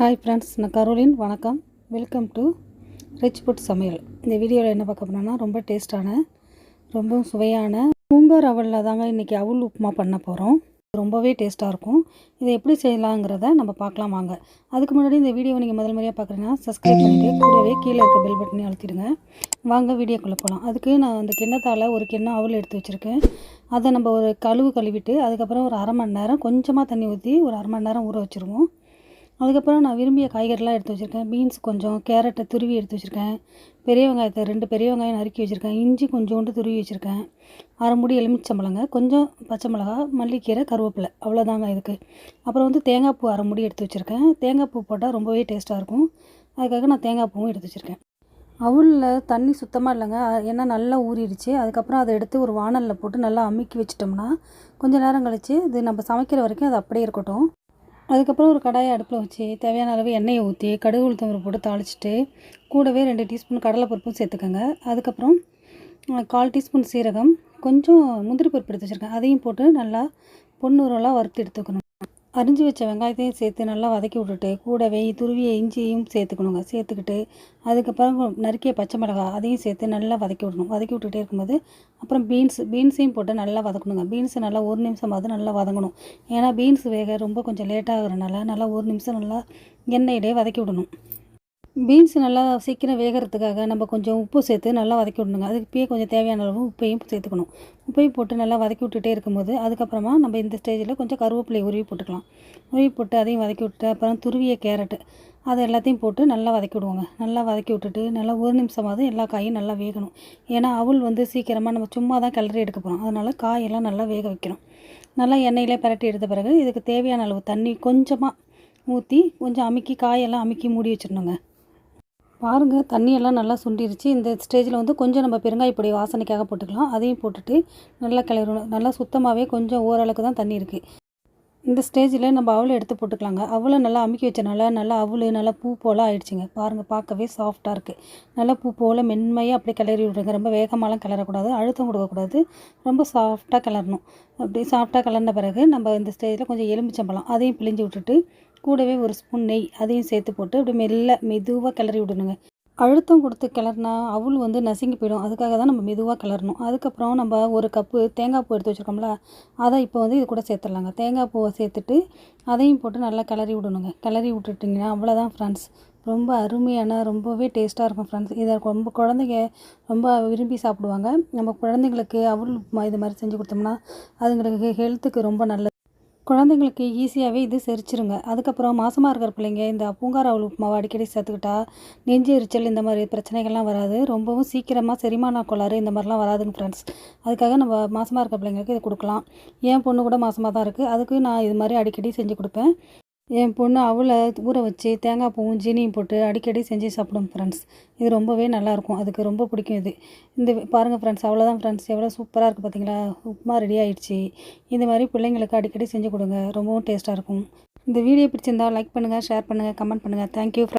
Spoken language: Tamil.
ஹாய் ஃப்ரெண்ட்ஸ், நான் கரோலின். வணக்கம். வெல்கம் டு ரிச் ஃபுட் சமையல். இந்த வீடியோவில் என்ன பார்க்க போனோம்னா, ரொம்ப டேஸ்ட்டான, ரொம்பவும் சுவையான பூங்கார் அவலில் தாங்க இன்றைக்கி அவல் உப்புமா பண்ண போகிறோம். ரொம்பவே டேஸ்ட்டாக இருக்கும். இதை எப்படி செய்யலாங்கிறத நம்ம பார்க்கலாம் வாங்க. அதுக்கு முன்னாடி இந்த வீடியோவை நீங்கள் முதல் முறையாக பார்க்குறீங்கன்னா சப்ஸ்கிரைப் பண்ணிவிட்டு கூடவே கீழே இருக்க பெல் பட்டனையும் அழுத்திடுங்க. வாங்க வீடியோக்குள்ளே போகலாம். அதுக்கு நான் அந்த கிண்ணத்தால் ஒரு கிண்ணம் அவல் எடுத்து வச்சுருக்கேன். அதை நம்ம ஒரு கழுவிட்டு அதுக்கப்புறம் ஒரு அரை மணி நேரம் கொஞ்சமாக தண்ணி ஊற்றி ஒரு அரை மணி நேரம் ஊற வச்சுருவோம். அதுக்கப்புறம் நான் விரும்பிய காய்கறிலாம் எடுத்து வச்சுருக்கேன். பீன்ஸ் கொஞ்சம், கேரட்டை துருவி எடுத்து வச்சுருக்கேன், பெரிய வெங்காயத்தை 2 பெரிய வெங்காயம் நறுக்கி வச்சுருக்கேன், இஞ்சி கொஞ்சோண்டு துருவி வச்சுருக்கேன், அரை மூடி எலுமிச்சம்பழங்க, கொஞ்சம் பச்சை மிளகா, மல்லிக்கீரை, கருவேப்பிலை, அவ்வளோதாங்க இதுக்கு. அப்புறம் வந்து தேங்காய் பூ அரை மூடி எடுத்து வச்சுருக்கேன். தேங்காய் பூ போட்டால் ரொம்பவே டேஸ்ட்டாக இருக்கும். அதுக்காக நான் தேங்காய் பூவும் எடுத்து வச்சுருக்கேன். அவலில் தண்ணி சுத்தமாக இல்லைங்க, ஏன்னா நல்லா ஊறிடுச்சு. அதுக்கப்புறம் அதை எடுத்து ஒரு வாணலில் போட்டு நல்லா அமுக்கி வச்சிட்டோம்னா கொஞ்சம் நேரம் கழித்து இது நம்ம சமைக்கிற வரைக்கும் அது அப்படியே இருக்கட்டும். அதுக்கப்புறம் ஒரு கடாயை அடுப்பில் வச்சு தேவையான அளவு எண்ணெயை ஊற்றி கடுகு உளுத்தம் பருப்பு போட்டு தாளிச்சிட்டு கூடவே 2 டீஸ்பூன் கடலைப்பருப்பும் சேர்த்துக்கோங்க. அதுக்கப்புறம் 1/4 டீஸ்பூன் சீரகம், கொஞ்சம் முந்திரி பருப்பு எடுத்து வச்சுருக்கேன், அதையும் போட்டு நல்லா பொன்னிறமாக வறுத்து எடுத்துக்கணும். அரிஞ்சு வச்ச வெங்காயத்தையும் சேர்த்து நல்லா வதக்கி விட்டுட்டு கூடவே துருவிய இஞ்சியும் சேர்த்துக்கணுங்க. சேர்த்துக்கிட்டு அதுக்கப்புறம் நறுக்கிய பச்சை மிளகா அதையும் சேர்த்து நல்லா வதக்கி விடணும். வதக்கி விட்டுகிட்டே இருக்கும்போது அப்புறம் பீன்ஸையும் போட்டு நல்லா வதக்கணுங்க. பீன்ஸு நல்லா 1 நிமிஷமாவது நல்லா வதங்கணும். ஏன்னா பீன்ஸ் வேக ரொம்ப கொஞ்சம் லேட்டாகிறனால நல்லா 1 நிமிஷம் நல்லா எண்ணெயிலே வதக்கி விடணும். பீன்ஸ் நல்லா சீக்கிரம் வேகிறதுக்காக நம்ம கொஞ்சம் உப்பு சேர்த்து நல்லா வதக்கி விடணுங்க. அதுக்கு இப்போயே கொஞ்சம் தேவையான அளவு உப்பையும் சேர்த்துக்கணும். உப்பையும் போட்டு நல்லா வதக்கி விட்டுட்டே இருக்கும்போது அதுக்கப்புறமா நம்ம இந்த ஸ்டேஜில் கொஞ்சம் கருவேப்பிலையை உருவி போட்டுக்கலாம். உருவி போட்டு அதையும் வதக்கி விட்டுட்டு அப்புறம் துருவிய கேரட்டு அதை எல்லாத்தையும் போட்டு நல்லா வதக்கி விடுவோங்க. நல்லா வதக்கி விட்டுட்டு நல்லா 1 நிமிஷமாவது எல்லா காயும் நல்லா வேகணும். ஏன்னா அவல் வந்து சீக்கிரமாக நம்ம சும்மா தான் கிளறி எடுக்க போகிறோம். அதனால் காயெல்லாம் நல்லா வேக வைக்கணும். நல்லா எண்ணெயிலே பரட்டி எடுத்த பிறகு இதுக்கு தேவையான அளவு தண்ணி கொஞ்சமாக ஊற்றி கொஞ்சம் அமுக்கி காயெல்லாம் அமுக்கி மூடி வச்சிடணுங்க. பாருங்கள், தண்ணியெல்லாம் நல்லா சுண்டிருச்சு. இந்த ஸ்டேஜில் வந்து கொஞ்சம் நம்ம பெருங்காயப்பொடி வாசனைக்காக போட்டுக்கலாம். அதையும் போட்டுட்டு நல்லா கிளறணும். நல்லா சுத்தமாகவே கொஞ்சம் ஓரளவுக்கு தான் தண்ணி இருக்குது. இந்த ஸ்டேஜில் நம்ம அவலை எடுத்து போட்டுக்கலாங்க. அவலை நல்லா அமுக்கி வச்சனால நல்லா அவல் நல்லா பூ போல் ஆயிடுச்சுங்க. பாருங்கள், பார்க்கவே சாஃப்டாக இருக்குது. நல்லா பூ போல் மென்மையாக அப்படியே கிளறி விட்ருங்க. ரொம்ப வேகமாலாம் கிளறக்கூடாது, அழுத்தம் கொடுக்கக்கூடாது, ரொம்ப சாஃப்டாக கிளறணும். அப்படியே சாஃப்டாக கிளறின பிறகு நம்ம இந்த ஸ்டேஜில் கொஞ்சம் எலுமிச்சம்பழம் அதையும் பிழிஞ்சு விட்டுட்டு கூடவே 1 ஸ்பூன் நெய் அதையும் சேர்த்து போட்டு அப்படி மெதுவாக கிளறி விடணுங்க. அழுத்தம் கொடுத்து கிளறினா அவல் வந்து நசுங்கி போயிடும். அதுக்காக தான் நம்ம மெதுவாக கிளறணும். அதுக்கப்புறம் நம்ம 1 கப்பு தேங்காய் பூ எடுத்து வச்சுருக்கோம்ல, அதை இப்போ வந்து இது கூட சேர்த்துடலாங்க. தேங்காய் பூவை சேர்த்துட்டு அதையும் போட்டு நல்லா கிளறி விடணுங்க. கிளறி விட்டுட்டிங்கன்னா அவ்வளோதான் ஃப்ரெண்ட்ஸ். ரொம்ப அருமையான ரொம்பவே டேஸ்ட்டாக இருக்கும் ஃப்ரெண்ட்ஸ். இதை ரொம்ப குழந்தைங்க ரொம்ப விரும்பி சாப்பிடுவாங்க. நம்ம குழந்தைங்களுக்கு அவல் உப்புமா இது மாதிரி செஞ்சு கொடுத்தோம்னா அதுங்களுக்கு ஹெல்த்துக்கு ரொம்ப நல்லது. குழந்தைங்களுக்கு ஈஸியாகவே இது செரிச்சிருங்க. அதுக்கப்புறம் மாசமாக இருக்கிற பிள்ளைங்க இந்த பூங்கார் அவல் உப்புமாவை அடிக்கடி சேர்த்துக்கிட்டா நெஞ்சு எரிச்சல் இந்த மாதிரி பிரச்சனைகள்லாம் வராது. ரொம்பவும் சீக்கிரமாக செரிமான கோளாறு இந்த மாதிரிலாம் வராதுங்க ஃப்ரெண்ட்ஸ். அதுக்காக நம்ம மாசமாக இருக்கிற பிள்ளைங்களுக்கு இது கொடுக்கலாம். என் பொண்ணு கூட மாசமாக தான் இருக்குது. அதுக்கு நான் இது மாதிரி அடிக்கடி செஞ்சு கொடுப்பேன். என் பொண்ணு அவலை ஊற வச்சு தேங்காய் பூவும் ஜீனியும் போட்டு அடிக்கடி செஞ்சு சாப்பிடும் ஃப்ரெண்ட்ஸ். இது ரொம்பவே நல்லாயிருக்கும். அதுக்கு ரொம்ப பிடிக்கும் இது. இந்த பாருங்கள் ஃப்ரெண்ட்ஸ், அவ்வளோதான் ஃப்ரெண்ட்ஸ். எவ்வளோ சூப்பராக இருக்குது பார்த்தீங்களா? உப்புமா ரெடி ஆகிடுச்சு. இந்த மாதிரி பிள்ளைங்களுக்கு அடிக்கடி செஞ்சு கொடுங்க. ரொம்பவும் டேஸ்ட்டாக இருக்கும். இந்த வீடியோ பிடிச்சிருந்தால் லைக் பண்ணுங்கள், ஷேர் பண்ணுங்கள், கமெண்ட் பண்ணுங்கள். தேங்க்யூ.